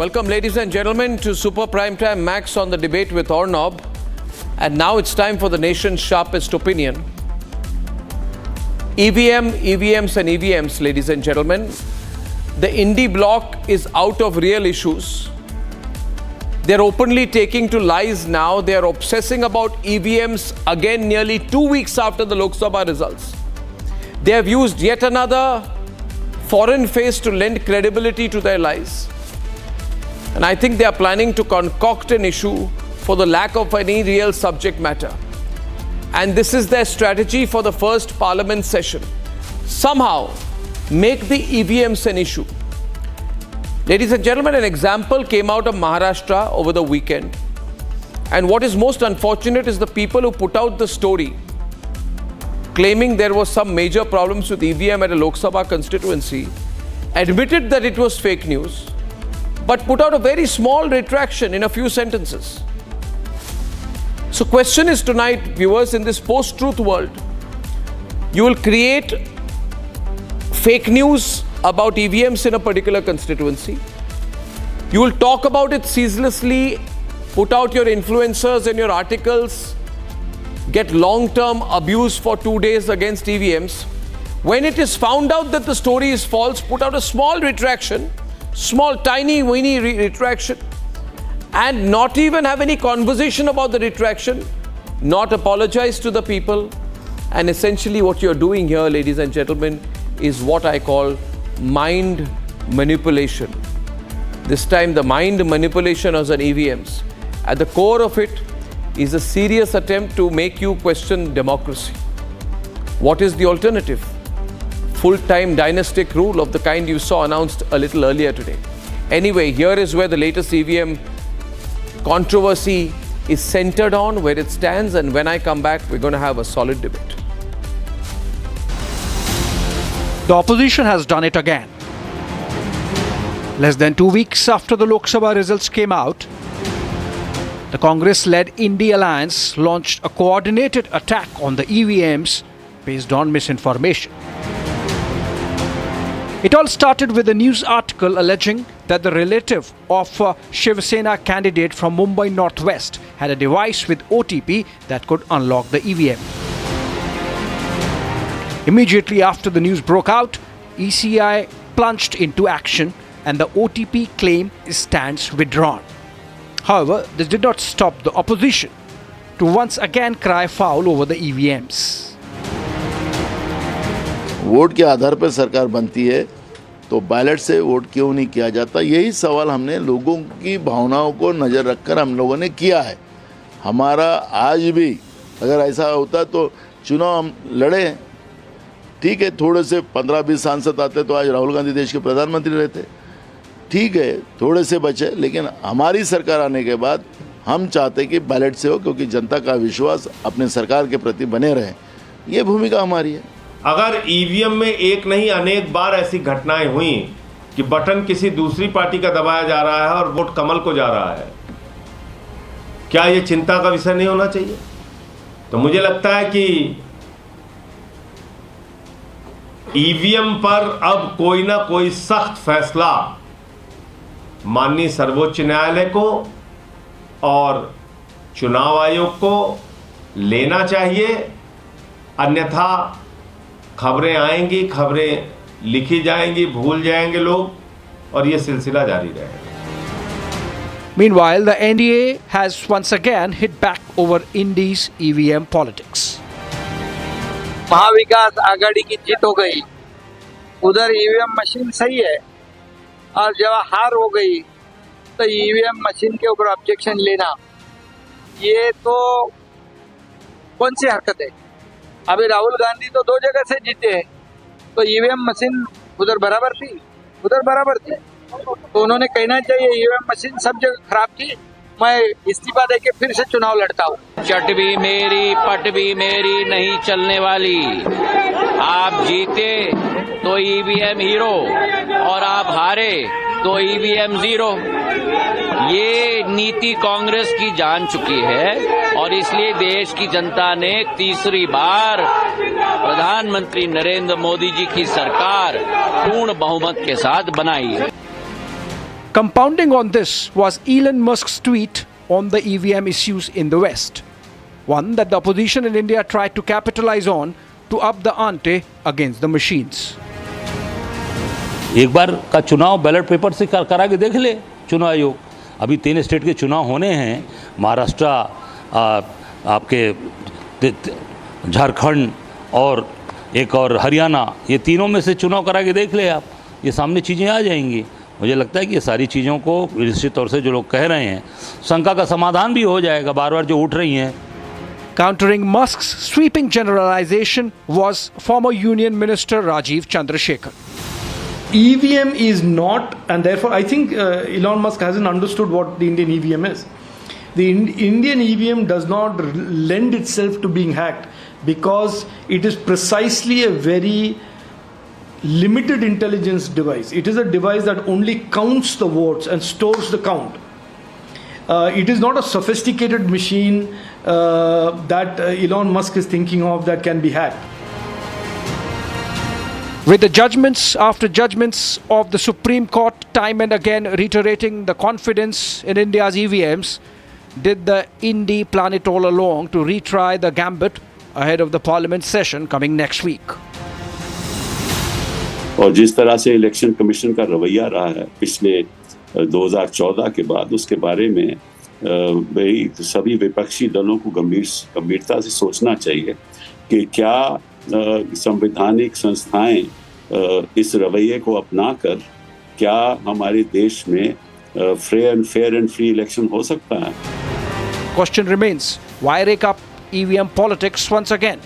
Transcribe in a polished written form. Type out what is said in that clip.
Welcome, ladies and gentlemen, to Super Primetime Max on the debate with Arnab. And now it's time for the nation's sharpest opinion. EVMs and EVMs, ladies and gentlemen. The Indy bloc is out of real issues. They're openly taking to lies now. They're obsessing about EVMs again nearly 2 weeks after the Lok Sabha results. They have used yet another foreign face to lend credibility to their lies. And I think they are planning to concoct an issue for the lack of any real subject matter. And this is their strategy for the first parliament session. Somehow make the EVMs an issue. Ladies and gentlemen, an example came out of Maharashtra over the weekend. And what is most unfortunate is the people who put out the story claiming there was some major problems with EVM at a Lok Sabha constituency, admitted that it was fake news, but put out a very small retraction in a few sentences. So question is tonight, viewers, in this post-truth world, you will create fake news about EVMs in a particular constituency. You will talk about it ceaselessly, put out your influencers and your articles, get long-term abuse for 2 days against EVMs. When it is found out that the story is false, put out a small retraction, small, tiny, weeny retraction, and not even have any conversation about the retraction, not apologize to the people. And essentially what you're doing here, ladies and gentlemen, is what I call mind manipulation. This time the mind manipulation as an EVMs. At the core of it is a serious attempt to make you question democracy. What is the alternative? Full-time dynastic rule of the kind you saw announced a little earlier today. Anyway, here is where the latest EVM controversy is centered on, where it stands, and when I come back, we're going to have a solid debate. The opposition has done it again. Less than 2 weeks after the Lok Sabha results came out, the Congress-led Indy Alliance launched a coordinated attack on the EVMs based on misinformation. It all started with a news article alleging that the relative of a Shiv Sena candidate from Mumbai Northwest had a device with OTP that could unlock the EVM. Immediately after the news broke out, ECI plunged into action and the OTP claim stands withdrawn. However, this did not stop the opposition to once again cry foul over the EVMs. Vote के आधार पर सरकार बनती है तो ballot से vote क्यों नहीं किया जाता, यही सवाल हमने लोगों की भावनाओं को नज़र रखकर हम लोगों ने किया है. हमारा आज भी अगर ऐसा होता तो चुनाव हम लड़े. ठीक है, थोड़े से 15-20 सांसद आते तो आज राहुल गांधी देश के प्रधानमंत्री रहते. ठीक है, थोड़े से बचे, लेकिन हमारी सरकार आने के बाद हम चाहते कि बैलेट से हो, क्योंकि जनता का विश्वास अपने सरकार के प्रति बने रहे. ये भूमिका हमारी है. अगर ईवीएम में एक नहीं अनेक बार ऐसी घटनाएं हुई कि बटन किसी दूसरी पार्टी का दबाया जा रहा है और वोट कमल को जा रहा है, क्या ये चिंता का विषय नहीं होना चाहिए? तो मुझे लगता है कि ईवीएम पर अब कोई ना कोई सख्त फैसला माननीय सर्वोच्च न्यायालय को और चुनाव आयोग को लेना चाहिए. अन्यथा खबरें आएंगी, खबरें लिखी जाएंगी, भूल जाएंगे लोग और ये सिलसिला जारी रहेगा. Meanwhile, the NDA has once again hit back over Indy's EVM politics. Mahavikas Aghadi की जीत हो गई, उधर ईवीएम मशीन सही है, और जब हार हो गई तो ईवीएम मशीन के ऊपर ऑब्जेक्शन लेना, ये तो कौन सी हरकत है? अभी राहुल गांधी तो 2 जगह से जीते हैं, तो ईवीएम मशीन उधर बराबर थी, उधर बराबर थी, तो उन्होंने कहना चाहिए ईवीएम मशीन सब जगह खराब थी, मैं इस्तीफा देके फिर से चुनाव लड़ता हूँ. चट भी मेरी पट भी मेरी नहीं चलने वाली. आप जीते तो ईवीएम हीरो और आप हारे तो ईवीएम जीरो. ये नीति कांग्रेस की जान चुकी है और इसलिए देश की जनता ने तीसरी बार प्रधानमंत्री नरेंद्र मोदी जी की सरकार पूर्ण बहुमत के साथ बनाई है. Compounding on this was Elon Musk's tweet on the EVM issues in the West, one that the opposition in India tried to capitalize on to up the ante against the machines. एक बार का चुनाव ballot paper से करा के देख ले चुनाव आयोग। अभी 3 स्टेट के चुनाव होने हैं, महाराष्ट्र, आपके झारखंड और एक और हरियाणा, ये तीनों में से चुनाव करा के देख ले आप, ये सामने चीज़ें आ जाएंगी। मुझे लगता है कि ये सारी चीज़ों को निश्चित तौर से जो लोग कह रहे हैं, शंका का समाधान भी हो जाएगा, बार बार जो उठ रही हैं। Countering Musk's sweeping generalization was former Union Minister Rajiv Chandrasekhar. EVM is not, and therefore I think Elon Musk hasn't understood what the Indian EVM is. The Indian EVM does not lend itself to being hacked because it is precisely a very limited intelligence device. It is a device that only counts the votes and stores the count. It is not a sophisticated machine that Elon Musk is thinking of that can be hacked. With the judgments after judgments of the Supreme Court time and again reiterating the confidence in India's EVMs, did the Indy plan it all along to retry the gambit ahead of the Parliament session coming next week? और जिस तरह से election commission का रवैया रहा है पिछले 2014 के बाद, उसके बारे में भाई सभी विपक्षी दलों को गंभीरता से सोचना चाहिए कि क्या संवैधानिक संस्थाएं इस रवैये को अपनाकर क्या हमारे देश में फेयर एंड फ्री इलेक्शन हो सकता है? Question remains, why rake up EVM politics once again?